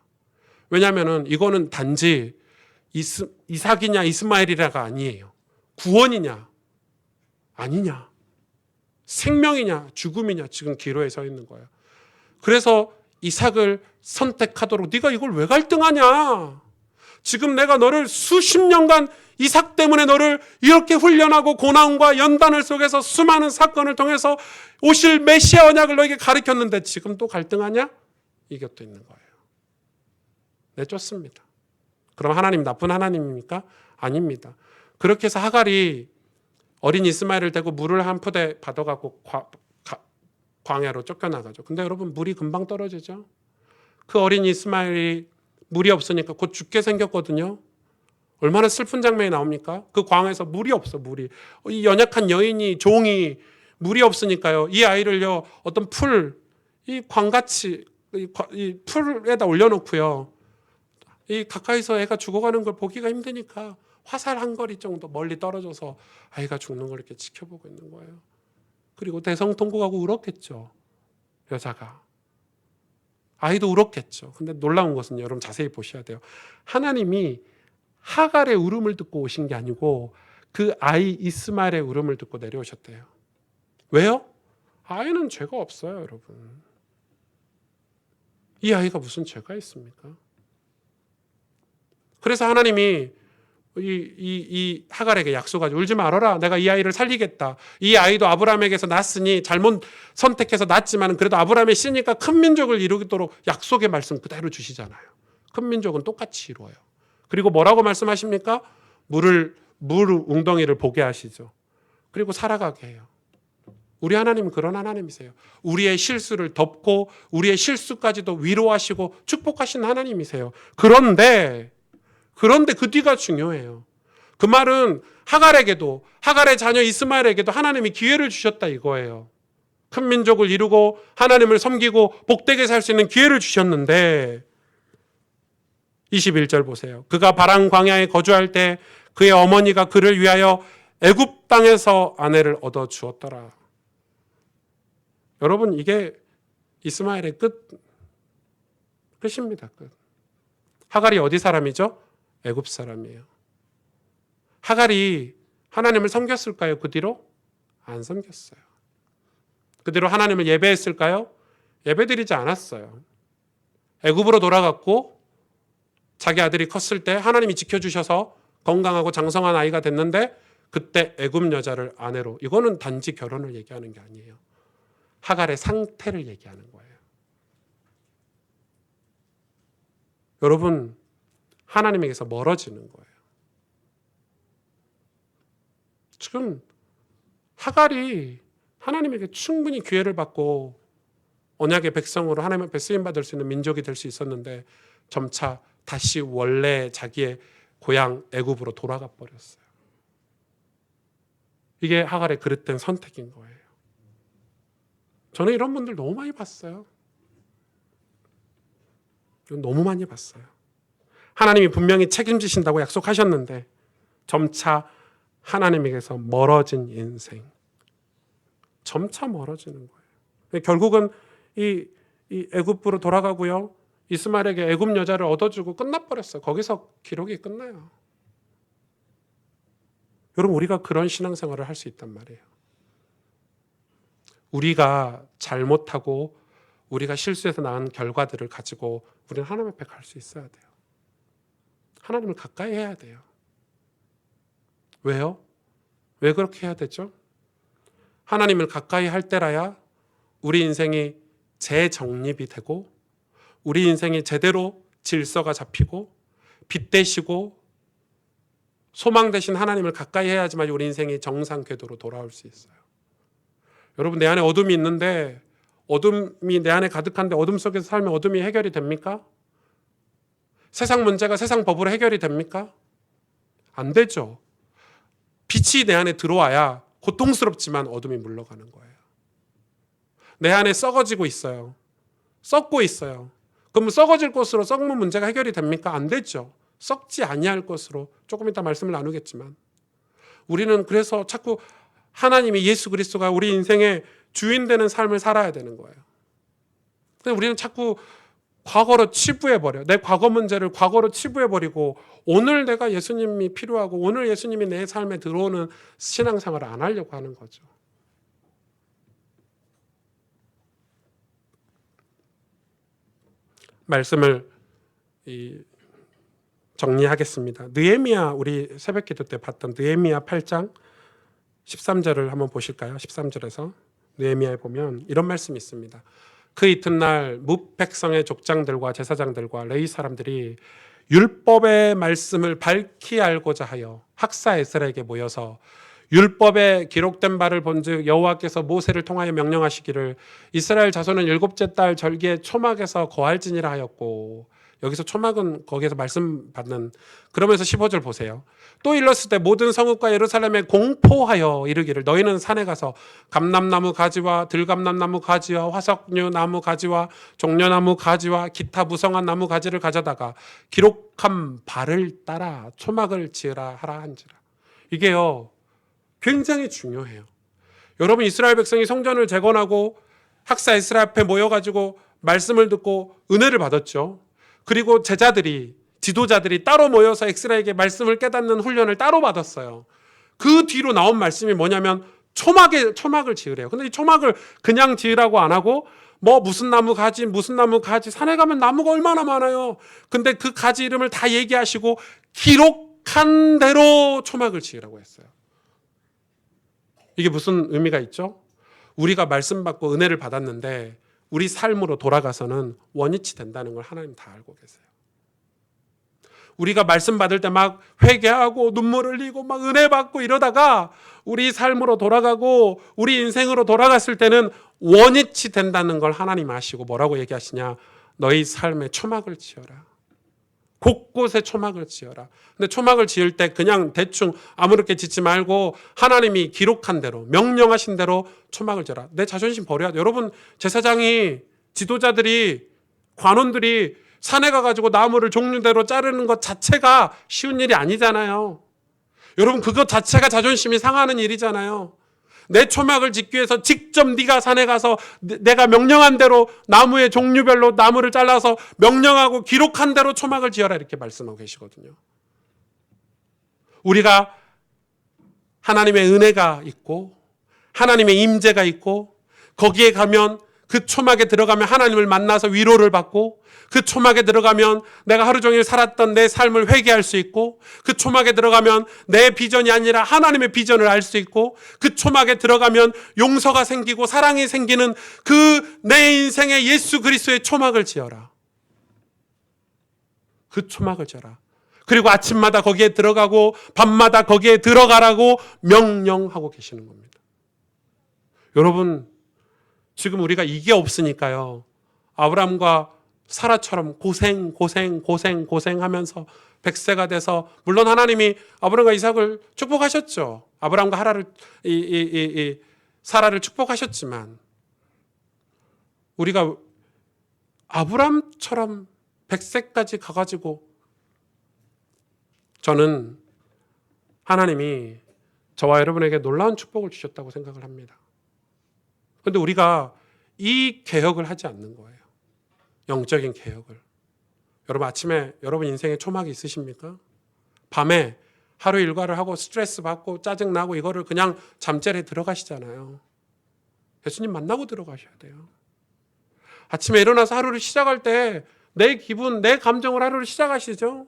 왜냐하면 이거는 단지 이삭이냐 이스마엘이냐가 아니에요. 구원이냐 아니냐, 생명이냐 죽음이냐 지금 기로에 서 있는 거예요. 그래서 이삭을 선택하도록 네가 이걸 왜 갈등하냐. 지금 내가 너를 수십 년간 이삭 때문에 너를 이렇게 훈련하고 고난과 연단을 속에서 수많은 사건을 통해서 오실 메시아 언약을 너에게 가르쳤는데 지금 또 갈등하냐? 이것도 있는 거예요. 내쫓습니다. 그럼 하나님 나쁜 하나님입니까? 아닙니다. 그렇게 해서 하갈이 어린 이스마엘을 데리고 물을 한 포대 받아갖고 광야로 쫓겨나가죠. 근데 여러분 물이 금방 떨어지죠. 그 어린 이스마엘이 물이 없으니까 곧 죽게 생겼거든요. 얼마나 슬픈 장면이 나옵니까? 그 광에서 물이 없어. 물이. 이 연약한 여인이 종이 물이 없으니까요. 이 아이를요 어떤 이 광같이 이 풀에다 올려놓고요. 이 가까이서 애가 죽어가는 걸 보기가 힘드니까 화살 한 거리 정도 멀리 떨어져서 아이가 죽는 걸 이렇게 지켜보고 있는 거예요. 그리고 대성통곡하고 울었겠죠. 여자가. 아이도 울었겠죠. 근데 놀라운 것은 여러분 자세히 보셔야 돼요. 하나님이 하갈의 울음을 듣고 오신 게 아니고 그 아이 이스마엘의 울음을 듣고 내려오셨대요. 왜요? 아이는 죄가 없어요, 여러분. 이 아이가 무슨 죄가 있습니까? 그래서 하나님이 이 하갈에게 약속하죠. 울지 말아라. 내가 이 아이를 살리겠다. 이 아이도 아브라함에게서 낳았으니 잘못 선택해서 낳았지만 그래도 아브라함의 씨니까 큰 민족을 이루도록 약속의 말씀 그대로 주시잖아요. 큰 민족은 똑같이 이루어요. 그리고 뭐라고 말씀하십니까? 물 웅덩이를 보게 하시죠. 그리고 살아가게 해요. 우리 하나님은 그런 하나님이세요. 우리의 실수를 덮고 우리의 실수까지도 위로하시고 축복하신 하나님이세요. 그런데 그 뒤가 중요해요. 그 말은 하갈의 자녀 이스마엘에게도 하나님이 기회를 주셨다 이거예요. 큰 민족을 이루고 하나님을 섬기고 복되게 살 수 있는 기회를 주셨는데 21절 보세요. 그가 바란 광야에 거주할 때 그의 어머니가 그를 위하여 애굽 땅에서 아내를 얻어 주었더라. 여러분 이게 이스마엘의 끝입니다. 끝. 하갈이 어디 사람이죠? 애굽 사람이에요. 하갈이 하나님을 섬겼을까요? 그 뒤로? 안 섬겼어요. 그 뒤로 하나님을 예배했을까요? 예배드리지 않았어요. 애굽으로 돌아갔고 자기 아들이 컸을 때 하나님이 지켜주셔서 건강하고 장성한 아이가 됐는데 그때 애굽 여자를 아내로, 이거는 단지 결혼을 얘기하는 게 아니에요. 하갈의 상태를 얘기하는 거예요. 여러분 하나님에게서 멀어지는 거예요. 지금 하갈이 하나님에게 충분히 기회를 받고 언약의 백성으로 하나님 앞에 쓰임받을 수 있는 민족이 될 수 있었는데 점차 다시 원래 자기의 고향 애굽으로 돌아가 버렸어요. 이게 하갈의 그릇된 선택인 거예요. 저는 이런 분들 너무 많이 봤어요. 이건 너무 많이 봤어요. 하나님이 분명히 책임지신다고 약속하셨는데 점차 하나님에게서 멀어진 인생, 점차 멀어지는 거예요. 결국은 이 애굽으로 돌아가고요, 이스마엘에게 애굽 여자를 얻어주고 끝나버렸어요. 거기서 기록이 끝나요. 여러분, 우리가 그런 신앙생활을 할 수 있단 말이에요. 우리가 잘못하고 우리가 실수해서 낳은 결과들을 가지고 우리는 하나님 앞에 갈 수 있어야 돼요. 하나님을 가까이 해야 돼요. 왜요? 왜 그렇게 해야 되죠? 하나님을 가까이 할 때라야 우리 인생이 재정립이 되고 우리 인생이 제대로 질서가 잡히고 빛 되시고 소망 되신 하나님을 가까이 해야지만 우리 인생이 정상 궤도로 돌아올 수 있어요. 여러분, 내 안에 어둠이 있는데, 어둠이 내 안에 가득한데 어둠 속에서 살면 어둠이 해결이 됩니까? 세상 문제가 세상 법으로 해결이 됩니까? 안 되죠. 빛이 내 안에 들어와야 고통스럽지만 어둠이 물러가는 거예요. 내 안에 썩어지고 있어요. 썩고 있어요. 그럼 썩어질 것으로 썩는 문제가 해결이 됩니까? 안 되죠. 썩지 아니할 것으로 조금 이따 말씀을 나누겠지만, 우리는 그래서 자꾸 하나님이, 예수 그리스도가 우리 인생의 주인 되는 삶을 살아야 되는 거예요. 근데 우리는 자꾸 과거로 치부해버려요. 내 과거 문제를 과거로 치부해버리고 오늘 내가 예수님이 필요하고 오늘 예수님이 내 삶에 들어오는 신앙생활을 안 하려고 하는 거죠. 말씀을 정리하겠습니다. 느헤미야, 우리 새벽기도 때 봤던 느헤미야 8장 13절을 한번 보실까요? 13절에서 느헤미야에 보면 이런 말씀이 있습니다. 그 이튿날 뭇 백성의 족장들과 제사장들과 레위 사람들이 율법의 말씀을 밝히 알고자 하여 학사 에스라에게 모여서 율법에 기록된 바를 본즉 여호와께서 모세를 통하여 명령하시기를 이스라엘 자손은 일곱째 달 절기에 초막에서 거할지니라 하였고, 여기서 초막은 거기에서 말씀 받는, 그러면서 15절 보세요. 또 일렀을 때 모든 성읍과 예루살렘에 공포하여 이르기를 너희는 산에 가서 감람나무 가지와 들감람나무 가지와 화석류 나무 가지와 종려나무 가지와 기타 무성한 나무 가지를 가져다가 기록한 바를 따라 초막을 지으라 하라 한지라. 이게요 굉장히 중요해요. 여러분, 이스라엘 백성이 성전을 재건하고 학사 에스라 앞에 모여가지고 말씀을 듣고 은혜를 받았죠. 그리고 제자들이, 지도자들이 따로 모여서 엑스라에게 말씀을 깨닫는 훈련을 따로 받았어요. 그 뒤로 나온 말씀이 뭐냐면 초막을 지으래요. 근데 이 초막을 그냥 지으라고 안 하고 무슨 나무 가지, 산에 가면 나무가 얼마나 많아요. 근데 그 가지 이름을 다 얘기하시고 기록한 대로 초막을 지으라고 했어요. 이게 무슨 의미가 있죠? 우리가 말씀 받고 은혜를 받았는데 우리 삶으로 돌아가서는 원위치 된다는 걸 하나님 다 알고 계세요. 우리가 말씀 받을 때 막 회개하고 눈물 흘리고 막 은혜 받고 이러다가 우리 삶으로 돌아가고 우리 인생으로 돌아갔을 때는 원위치 된다는 걸 하나님 아시고 뭐라고 얘기하시냐? 너희 삶에 초막을 지어라. 곳곳에 초막을 지어라. 근데 초막을 지을 때 그냥 대충 아무렇게 짓지 말고 하나님이 기록한 대로, 명령하신 대로 초막을 지어라. 내 자존심 버려야 돼. 여러분, 제사장이, 지도자들이, 관원들이 산에 가가지고 나무를 종류대로 자르는 것 자체가 쉬운 일이 아니잖아요. 여러분, 그것 자체가 자존심이 상하는 일이잖아요. 내 초막을 짓기 위해서 직접 네가 산에 가서 내가 명령한 대로 나무의 종류별로 나무를 잘라서 명령하고 기록한 대로 초막을 지어라, 이렇게 말씀하고 계시거든요. 우리가 하나님의 은혜가 있고 하나님의 임재가 있고 거기에 가면, 그 초막에 들어가면 하나님을 만나서 위로를 받고, 그 초막에 들어가면 내가 하루 종일 살았던 내 삶을 회개할 수 있고, 그 초막에 들어가면 내 비전이 아니라 하나님의 비전을 알 수 있고, 그 초막에 들어가면 용서가 생기고 사랑이 생기는 그 내 인생의 예수 그리스도의 초막을 지어라. 그 초막을 지어라. 그리고 아침마다 거기에 들어가고 밤마다 거기에 들어가라고 명령하고 계시는 겁니다. 여러분, 지금 우리가 이게 없으니까요, 아브라함과 사라처럼 고생하면서 100세가 돼서, 물론 하나님이 아브라함과 이삭을 축복하셨죠. 아브라함과 사라를 축복하셨지만 우리가 아브라함처럼 100세까지 가가지고 저는 하나님이 저와 여러분에게 놀라운 축복을 주셨다고 생각을 합니다. 그런데 우리가 이 개혁을 하지 않는 거예요. 영적인 개혁을. 여러분 아침에 여러분 인생에 초막이 있으십니까? 밤에 하루 일과를 하고 스트레스 받고 짜증나고 이거를 그냥 잠자리에 들어가시잖아요. 예수님 만나고 들어가셔야 돼요. 아침에 일어나서 하루를 시작할 때 내 기분, 내 감정을 하루를 시작하시죠.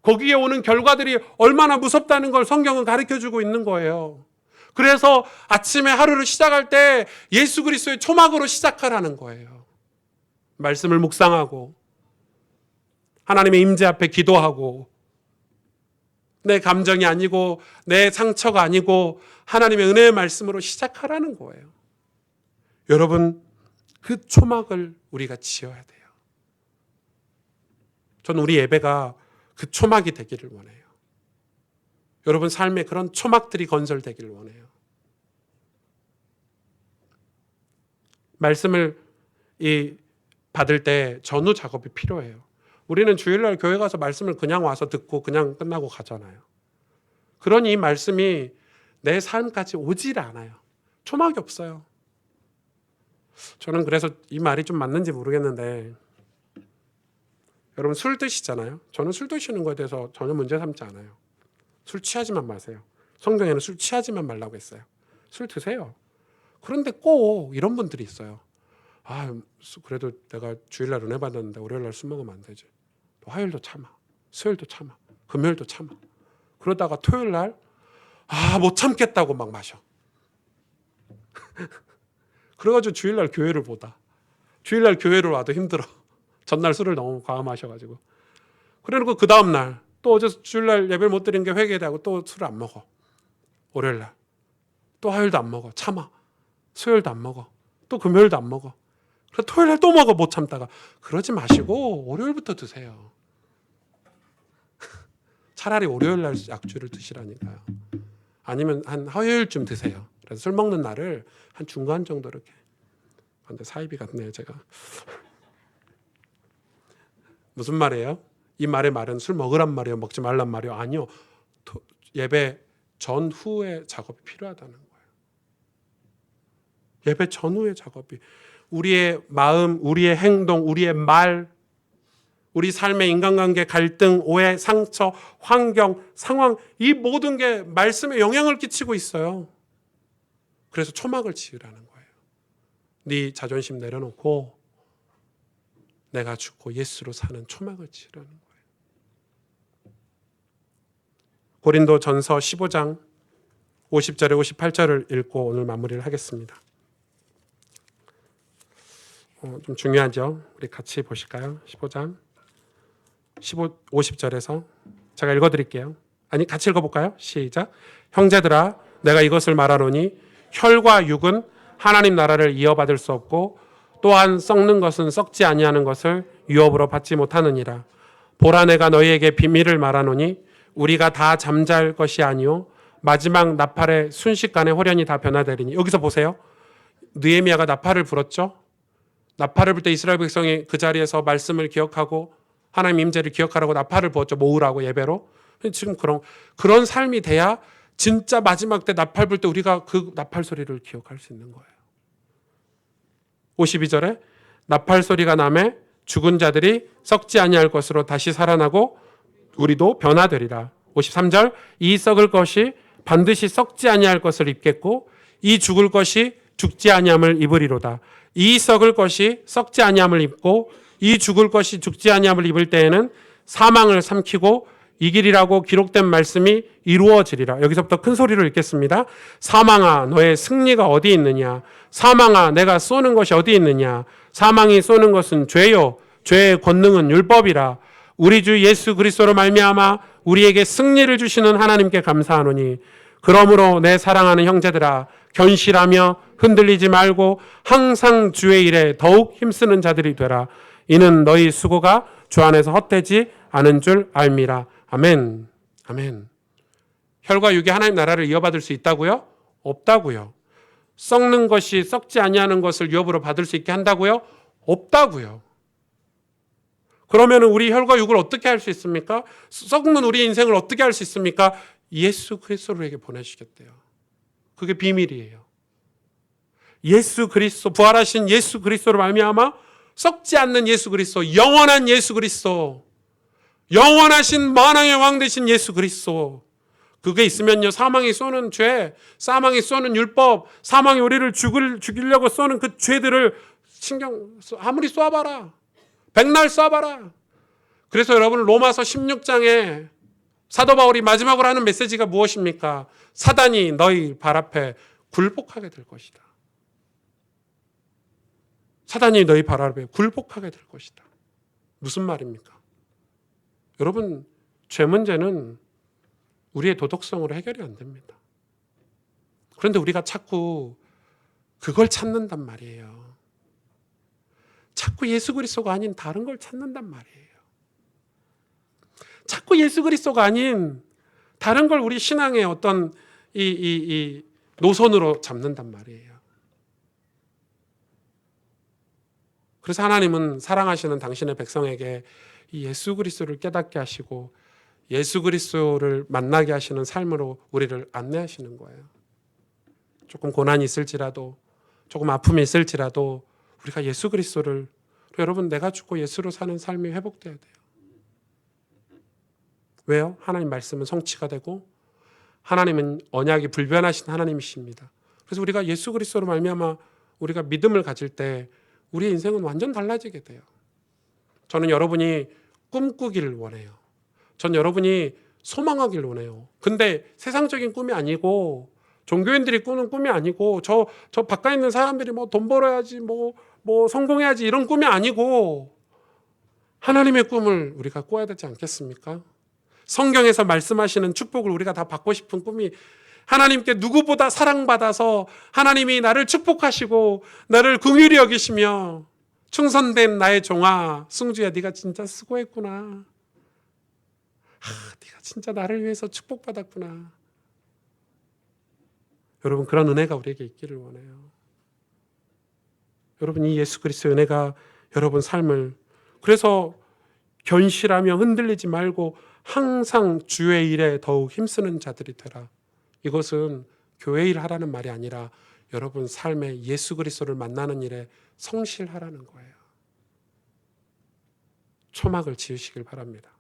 거기에 오는 결과들이 얼마나 무섭다는 걸 성경은 가르쳐주고 있는 거예요. 그래서 아침에 하루를 시작할 때 예수 그리스도의 초막으로 시작하라는 거예요. 말씀을 묵상하고 하나님의 임재 앞에 기도하고 내 감정이 아니고 내 상처가 아니고 하나님의 은혜의 말씀으로 시작하라는 거예요. 여러분 그 초막을 우리가 지어야 돼요. 저는 우리 예배가 그 초막이 되기를 원해요. 여러분 삶에 그런 초막들이 건설되기를 원해요. 말씀을 받을 때 전후 작업이 필요해요. 우리는 주일날 교회 가서 말씀을 그냥 와서 듣고 그냥 끝나고 가잖아요. 그러니 이 말씀이 내 삶까지 오질 않아요. 초막이 없어요. 저는 그래서 이 말이 좀 맞는지 모르겠는데 여러분 술 드시잖아요. 저는 술 드시는 거에 대해서 전혀 문제 삼지 않아요. 술 취하지만 마세요. 성경에는 술 취하지만 말라고 했어요. 술 드세요. 그런데 꼭 이런 분들이 있어요. 그래도 내가 주일날 은혜 받았는데 월요일날 술 먹으면 안 되지. 화요일도 참아. 수요일도 참아. 금요일도 참아. 그러다가 토요일날 못 참겠다고 막 마셔. 그래가지고 주일날 교회를 보다. 주일날 교회를 와도 힘들어. 전날 술을 너무 과음 마셔가지고. 그래놓고 그 다음날 또 어제 주일날 예배를 못 드린 게 회개되고 또 술을 안 먹어. 월요일날. 또 화요일도 안 먹어. 참아. 수요일도 안 먹어. 또 금요일도 안 먹어. 그래서 토요일날 또 먹어. 못 참다가. 그러지 마시고 월요일부터 드세요. 차라리 월요일날 약주를 드시라니까요. 아니면 한 화요일쯤 드세요. 그래서 술 먹는 날을 한 중간 정도 이렇게. 근데 사이비 같네요 제가. 무슨 말이에요? 이 말의 말은 술 먹으란 말이에요? 먹지 말란 말이에요? 아니요. 예배 전후의 작업이 필요하다는 거예요. 예배 전후의 작업이 우리의 마음, 우리의 행동, 우리의 말, 우리 삶의 인간관계 갈등, 오해, 상처, 환경, 상황 이 모든 게 말씀에 영향을 끼치고 있어요. 그래서 초막을 지으라는 거예요. 네 자존심 내려놓고 내가 죽고 예수로 사는 초막을 지으라는 거예요. 고린도전서 15장 50절에 58절을 읽고 오늘 마무리를 하겠습니다. 좀 중요하죠. 우리 같이 보실까요? 15장 50절에서 제가 읽어드릴게요. 아니 같이 읽어볼까요? 시작. 형제들아 내가 이것을 말하노니 혈과 육은 하나님 나라를 이어받을 수 없고 또한 썩는 것은 썩지 아니하는 것을 유업으로 받지 못하느니라. 보라 내가 너희에게 비밀을 말하노니 우리가 다 잠잘 것이 아니요 마지막 나팔의 순식간에 홀연히 다 변화되리니. 여기서 보세요. 느헤미야가 나팔을 불었죠. 나팔을 불 때 이스라엘 백성이 그 자리에서 말씀을 기억하고 하나님 임재를 기억하라고 나팔을 부었죠. 모으라고 예배로. 지금 그런 삶이 돼야 진짜 마지막 때 나팔 불 때 우리가 그 나팔 소리를 기억할 수 있는 거예요. 52절에 나팔 소리가 나매 죽은 자들이 썩지 아니할 것으로 다시 살아나고 우리도 변화되리라. 53절 이 썩을 것이 반드시 썩지 아니할 것을 입겠고 이 죽을 것이 죽지 아니함을 입으리로다. 이 썩을 것이 썩지 아니함을 입고 이 죽을 것이 죽지 아니함을 입을 때에는 사망을 삼키고 이길이라고 기록된 말씀이 이루어지리라. 여기서부터 큰 소리로 읽겠습니다. 사망아 너의 승리가 어디 있느냐. 사망아 내가 쏘는 것이 어디 있느냐. 사망이 쏘는 것은 죄요 죄의 권능은 율법이라. 우리 주 예수 그리스도로 말미암아 우리에게 승리를 주시는 하나님께 감사하노니 그러므로 내 사랑하는 형제들아 견실하며 흔들리지 말고 항상 주의 일에 더욱 힘쓰는 자들이 되라. 이는 너희 수고가 주 안에서 헛되지 않은 줄 알미라. 아멘. 아멘. 혈과 육이 하나님 나라를 이어받을 수 있다고요? 없다고요. 썩는 것이 썩지 아니하는 것을 유업으로 받을 수 있게 한다고요? 없다고요. 그러면 우리 혈과 육을 어떻게 할 수 있습니까? 썩는 우리 인생을 어떻게 할 수 있습니까? 예수 그리스도를 우리에게 보내주셨대요. 그게 비밀이에요. 예수 그리스도, 부활하신 예수 그리스도로 말미암아 썩지 않는 예수 그리스도, 영원한 예수 그리스도, 영원하신 만왕의 왕 되신 예수 그리스도, 그게 있으면요, 사망이 쏘는 죄, 사망이 쏘는 율법, 사망이 우리를 죽이려고 쏘는 그 죄들을 아무리 쏴봐라, 백날 쏴봐라. 그래서 여러분, 로마서 16장에 사도 바울이 마지막으로 하는 메시지가 무엇입니까? 사단이 너희 발 앞에 굴복하게 될 것이다. 사단이 너희 발 앞에 굴복하게 될 것이다. 무슨 말입니까? 여러분, 죄 문제는 우리의 도덕성으로 해결이 안 됩니다. 그런데 우리가 자꾸 그걸 찾는단 말이에요. 자꾸 예수 그리스도가 아닌 다른 걸 찾는단 말이에요. 자꾸 예수 그리스도가 아닌 다른 걸 우리 신앙의 어떤 이 노선으로 잡는단 말이에요. 그래서 하나님은 사랑하시는 당신의 백성에게 이 예수 그리스도를 깨닫게 하시고 예수 그리스도를 만나게 하시는 삶으로 우리를 안내하시는 거예요. 조금 고난이 있을지라도, 조금 아픔이 있을지라도 우리가 예수 그리스도를, 여러분, 내가 죽고 예수로 사는 삶이 회복돼야 돼요. 왜요? 하나님 말씀은 성취가 되고 하나님은 언약이 불변하신 하나님이십니다. 그래서 우리가 예수 그리스도로 말미암아 우리가 믿음을 가질 때 우리의 인생은 완전 달라지게 돼요. 저는 여러분이 꿈꾸기를 원해요. 전 여러분이 소망하기를 원해요. 근데 세상적인 꿈이 아니고, 종교인들이 꾸는 꿈이 아니고, 저 바깥에 있는 사람들이 뭐 돈 벌어야지, 뭐 성공해야지, 이런 꿈이 아니고 하나님의 꿈을 우리가 꿔야 되지 않겠습니까? 성경에서 말씀하시는 축복을 우리가 다 받고 싶은 꿈이, 하나님께 누구보다 사랑받아서 하나님이 나를 축복하시고 나를 긍휼히 여기시며 충성된 나의 종아 승주야, 네가 진짜 수고했구나. 네가 진짜 나를 위해서 축복받았구나. 여러분, 그런 은혜가 우리에게 있기를 원해요. 여러분, 이 예수 그리스도의 은혜가 여러분 삶을, 그래서 견실하며 흔들리지 말고 항상 주의 일에 더욱 힘쓰는 자들이 되라. 이것은 교회 일 하라는 말이 아니라 여러분 삶에 예수 그리스도를 만나는 일에 성실하라는 거예요. 초막을 지으시길 바랍니다.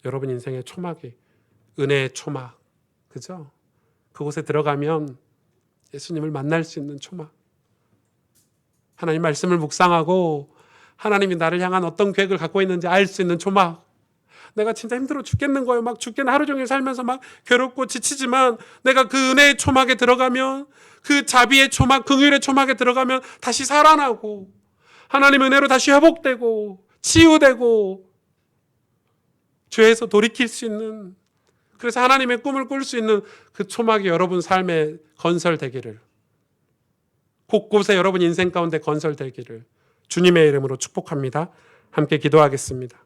여러분 인생의 초막이 은혜의 초막, 그죠? 그곳에 들어가면 예수님을 만날 수 있는 초막, 하나님 말씀을 묵상하고 하나님이 나를 향한 어떤 계획을 갖고 있는지 알 수 있는 초막. 내가 진짜 힘들어 죽겠는 거예요. 막 죽겠는, 하루 종일 살면서 막 괴롭고 지치지만 내가 그 은혜의 초막에 들어가면, 그 자비의 초막, 긍휼의 초막에 들어가면 다시 살아나고 하나님 은혜로 다시 회복되고 치유되고 죄에서 돌이킬 수 있는, 그래서 하나님의 꿈을 꿀 수 있는 그 초막이 여러분 삶에 건설되기를, 곳곳에 여러분 인생 가운데 건설되기를 주님의 이름으로 축복합니다. 함께 기도하겠습니다.